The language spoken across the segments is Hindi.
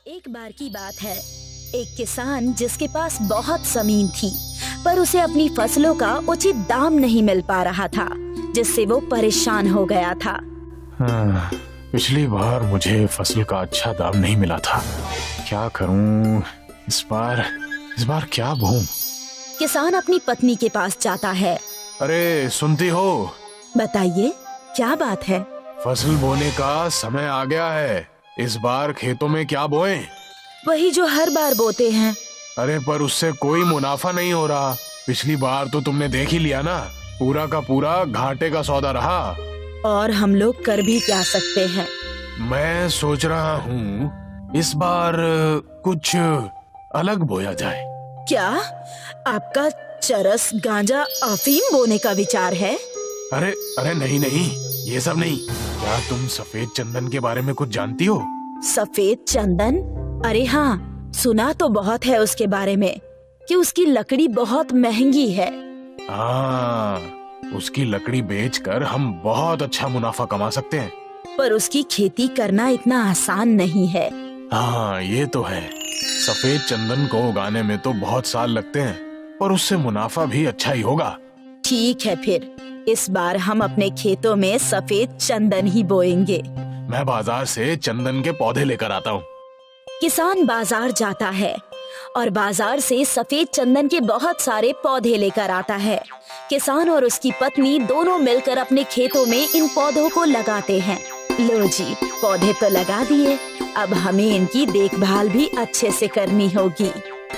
एक बार की बात है। एक किसान जिसके पास बहुत जमीन थी, पर उसे अपनी फसलों का उचित दाम नहीं मिल पा रहा था, जिससे वो परेशान हो गया था। पिछली बार मुझे फसल का अच्छा दाम नहीं मिला था। क्या करूं? इस बार क्या बोऊं? किसान अपनी पत्नी के पास जाता है। अरे सुनती हो? बताइए, क्या बात है? फसल बोने का समय आ गया है। इस बार खेतों में क्या बोएं? वही जो हर बार बोते हैं। अरे पर उससे कोई मुनाफा नहीं हो रहा। पिछली बार तो तुमने देख ही लिया ना, पूरा का पूरा घाटे का सौदा रहा। और हम लोग कर भी क्या सकते हैं? मैं सोच रहा हूँ इस बार कुछ अलग बोया जाए। क्या आपका चरस, गांजा, अफीम बोने का विचार है? अरे अरे नहीं नहीं, ये सब नहीं। क्या तुम सफेद चंदन के बारे में कुछ जानती हो? सफेद चंदन? अरे हाँ, सुना तो बहुत है उसके बारे में कि उसकी लकड़ी बहुत महंगी है। हाँ, उसकी लकड़ी बेचकर हम बहुत अच्छा मुनाफा कमा सकते हैं। पर उसकी खेती करना इतना आसान नहीं है। हाँ ये तो है। सफेद चंदन को उगाने में तो बहुत साल लगते हैं, पर उससे मुनाफा भी अच्छा ही होगा। ठीक है, फिर इस बार हम अपने खेतों में सफेद चंदन ही बोएंगे। मैं बाजार से चंदन के पौधे लेकर आता हूँ। किसान बाजार जाता है और बाजार से सफेद चंदन के बहुत सारे पौधे लेकर आता है। किसान और उसकी पत्नी दोनों मिलकर अपने खेतों में इन पौधों को लगाते हैं। लो जी, पौधे तो लगा दिए, अब हमें इनकी देखभाल भी अच्छे से करनी होगी।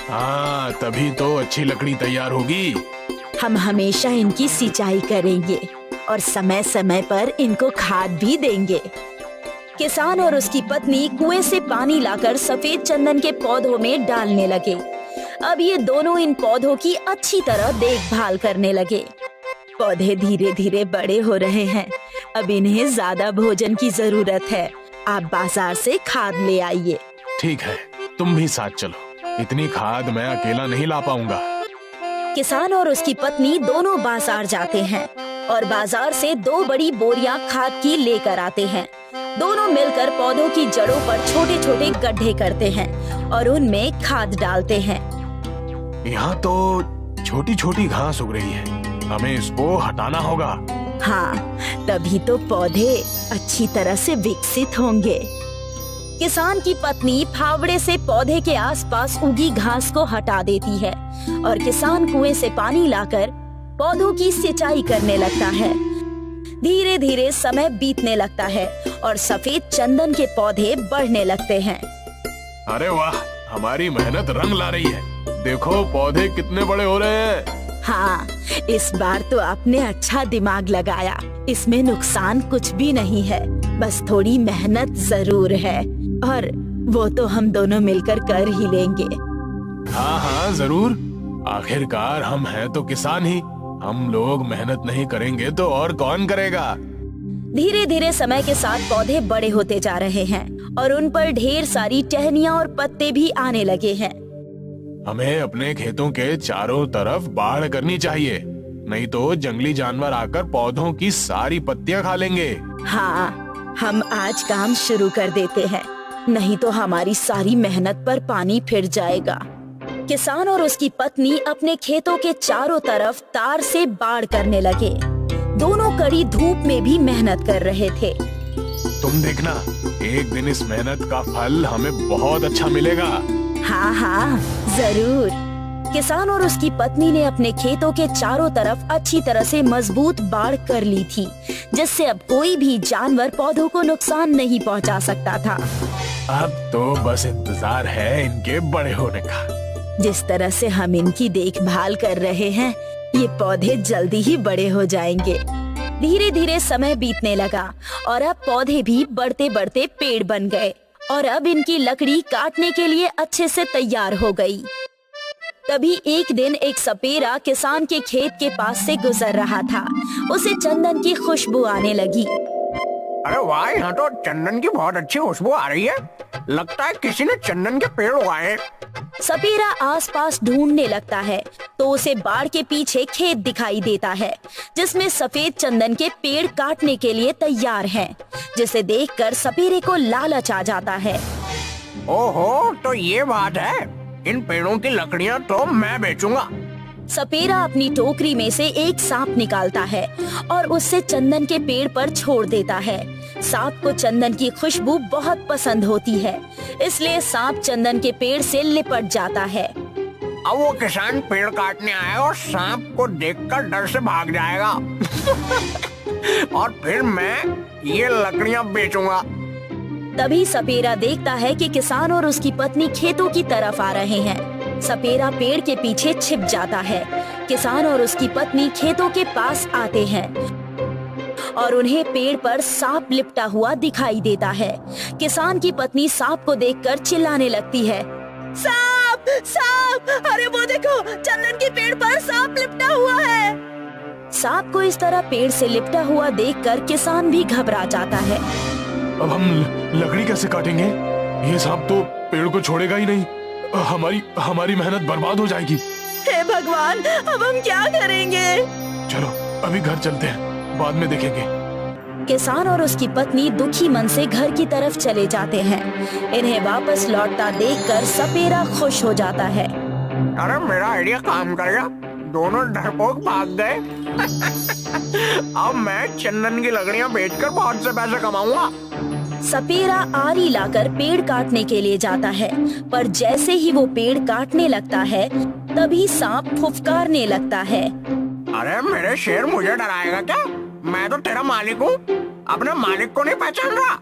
हाँ, तभी तो अच्छी लकड़ी तैयार होगी। हम हमेशा इनकी सिंचाई करेंगे और समय समय पर इनको खाद भी देंगे। किसान और उसकी पत्नी कुएं से पानी लाकर सफेद चंदन के पौधों में डालने लगे। अब ये दोनों इन पौधों की अच्छी तरह देखभाल करने लगे। पौधे धीरे धीरे बड़े हो रहे हैं। अब इन्हें ज्यादा भोजन की जरूरत है। आप बाजार से खाद ले आइए। ठीक है, तुम भी साथ चलो। इतनी खाद मैं अकेला नहीं ला पाऊंगा। किसान और उसकी पत्नी दोनों बाजार जाते हैं और बाजार से 2 बड़ी बोरियां खाद की लेकर आते हैं। दोनों मिलकर पौधों की जड़ों पर छोटे छोटे गड्ढे करते हैं और उनमें खाद डालते हैं। यहाँ तो छोटी छोटी घास उग रही है, हमें इसको हटाना होगा। हाँ, तभी तो पौधे अच्छी तरह से विकसित होंगे। किसान की पत्नी फावड़े से पौधे के आसपास उगी घास को हटा देती है और किसान कुएं से पानी लाकर पौधों की सिंचाई करने लगता है। धीरे धीरे समय बीतने लगता है और सफेद चंदन के पौधे बढ़ने लगते हैं। अरे वाह, हमारी मेहनत रंग ला रही है। देखो पौधे कितने बड़े हो रहे हैं। हाँ, इस बार तो आपने अच्छा दिमाग लगाया। इसमें नुकसान कुछ भी नहीं है, बस थोड़ी मेहनत जरूर है और वो तो हम दोनों मिलकर कर ही लेंगे। हाँ हाँ जरूर, आखिरकार हम हैं तो किसान ही। हम लोग मेहनत नहीं करेंगे तो और कौन करेगा। धीरे धीरे समय के साथ पौधे बड़े होते जा रहे हैं और उन पर ढेर सारी टहनियाँ और पत्ते भी आने लगे हैं। हमें अपने खेतों के चारों तरफ बाड़ करनी चाहिए, नहीं तो जंगली जानवर आकर पौधों की सारी पत्तियां खा लेंगे। हाँ, हम आज काम शुरू कर देते हैं, नहीं तो हमारी सारी मेहनत पर पानी फिर जाएगा। किसान और उसकी पत्नी अपने खेतों के चारों तरफ तार से बाड़ करने लगे। दोनों कड़ी धूप में भी मेहनत कर रहे थे। तुम देखना, एक दिन इस मेहनत का फल हमें बहुत अच्छा मिलेगा। हाँ हाँ जरूर। किसान और उसकी पत्नी ने अपने खेतों के चारों तरफ अच्छी तरह से मजबूत बाड़ कर ली थी, जिससे अब कोई भी जानवर पौधों को नुकसान नहीं पहुंचा सकता था। अब तो बस इंतजार है इनके बड़े होने का। जिस तरह से हम इनकी देखभाल कर रहे हैं, ये पौधे जल्दी ही बड़े हो जाएंगे। धीरे धीरे समय बीतने लगा और अब पौधे भी बढ़ते बढ़ते पेड़ बन गए और अब इनकी लकड़ी काटने के लिए अच्छे से तैयार हो गई। तभी एक दिन एक सपेरा किसान के खेत के पास से गुजर रहा था। उसे चंदन की खुशबू आने लगी। अरे वाह, यहाँ तो चंदन की बहुत अच्छी खुशबू आ रही है। लगता है किसी ने चंदन के पेड़ उगाए। सपेरा आसपास ढूंढने लगता है तो उसे बाड़ के पीछे खेत दिखाई देता है, जिसमें सफेद चंदन के पेड़ काटने के लिए तैयार हैं, जिसे देखकर सपेरे को लालच आ जाता है। ओहो, तो ये बात है। इन पेड़ों की लकड़ियाँ तो मैं बेचूंगा। सपेरा अपनी टोकरी में से एक सांप निकालता है और उससे चंदन के पेड़ पर छोड़ देता है। सांप को चंदन की खुशबू बहुत पसंद होती है, इसलिए सांप चंदन के पेड़ से लिपट जाता है। अब वो किसान पेड़ काटने आएगा और सांप को देखकर डर से भाग जाएगा। और फिर मैं ये लकड़ियाँ बेचूंगा। तभी सपेरा देखता है कि किसान और उसकी पत्नी खेतों की तरफ आ रहे हैं। सपेरा पेड़ के पीछे छिप जाता है। किसान और उसकी पत्नी खेतों के पास आते हैं और उन्हें पेड़ पर सांप लिपटा हुआ दिखाई देता है। किसान की पत्नी सांप को देखकर चिल्लाने लगती है, सांप सांप, अरे वो देखो, चंदन के पेड़ पर सांप लिपटा हुआ है। सांप को इस तरह पेड़ से लिपटा हुआ देखकर किसान भी घबरा जाता है। अब हम लकड़ी कैसे काटेंगे? ये सांप तो पेड़ को छोड़ेगा ही नहीं। हमारी मेहनत बर्बाद हो जाएगी। हे भगवान, अब हम क्या करेंगे? चलो अभी घर चलते हैं, बाद में देखेंगे। किसान और उसकी पत्नी दुखी मन से घर की तरफ चले जाते हैं। इन्हें वापस लौटता देखकर सपेरा खुश हो जाता है। अरे मेरा आइडिया काम कर गया, दोनों डरपोक भाग गए। अब मैं चंदन की लकड़ियाँ बेचकर बहुत से पैसे कमाऊंगा। सपेरा आरी लाकर पेड़ काटने के लिए जाता है, पर जैसे ही वो पेड़ काटने लगता है तभी सांप फुफकारने लगता है। अरे मेरे शेर, मुझे डराएगा क्या? मैं तो तेरा मालिक हूँ, अपने मालिक को नहीं पहचान रहा।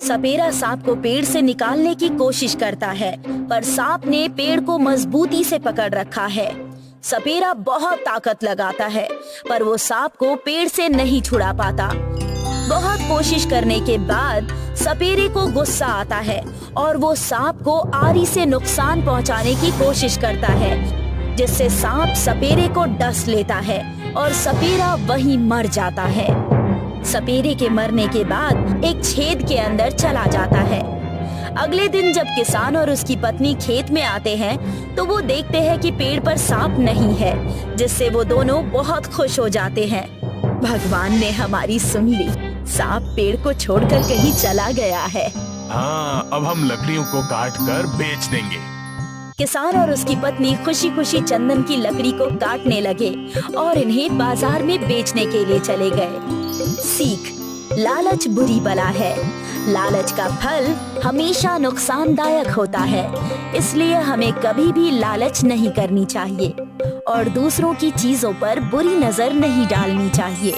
सपेरा सांप को पेड़ से निकालने की कोशिश करता है, पर सांप ने पेड़ को मजबूती से पकड़ रखा है। सपेरा बहुत ताकत लगाता है, पर वो सांप को पेड़ से नहीं छुड़ा पाता। बहुत कोशिश करने के बाद सपेरे को गुस्सा आता है और वो सांप को आरी से नुकसान पहुंचाने की कोशिश करता है, जिससे सांप सपेरे को डस लेता है और सपेरा वहीं मर जाता है। सपेरे के मरने के बाद एक छेद के अंदर चला जाता है। अगले दिन जब किसान और उसकी पत्नी खेत में आते हैं तो वो देखते हैं कि पेड़ पर सांप नहीं है, जिससे वो दोनों बहुत खुश हो जाते हैं। भगवान ने हमारी सुन ली, सांप पेड़ को छोड़कर कहीं चला गया है। हाँ, अब हम लकड़ियों को काट कर बेच देंगे। किसान और उसकी पत्नी खुशी खुशी चंदन की लकड़ी को काटने लगे और इन्हें बाजार में बेचने के लिए चले गए। सीख: लालच बुरी बला है। लालच का फल हमेशा नुकसानदायक होता है, इसलिए हमें कभी भी लालच नहीं करनी चाहिए और दूसरों की चीजों पर बुरी नजर नहीं डालनी चाहिए।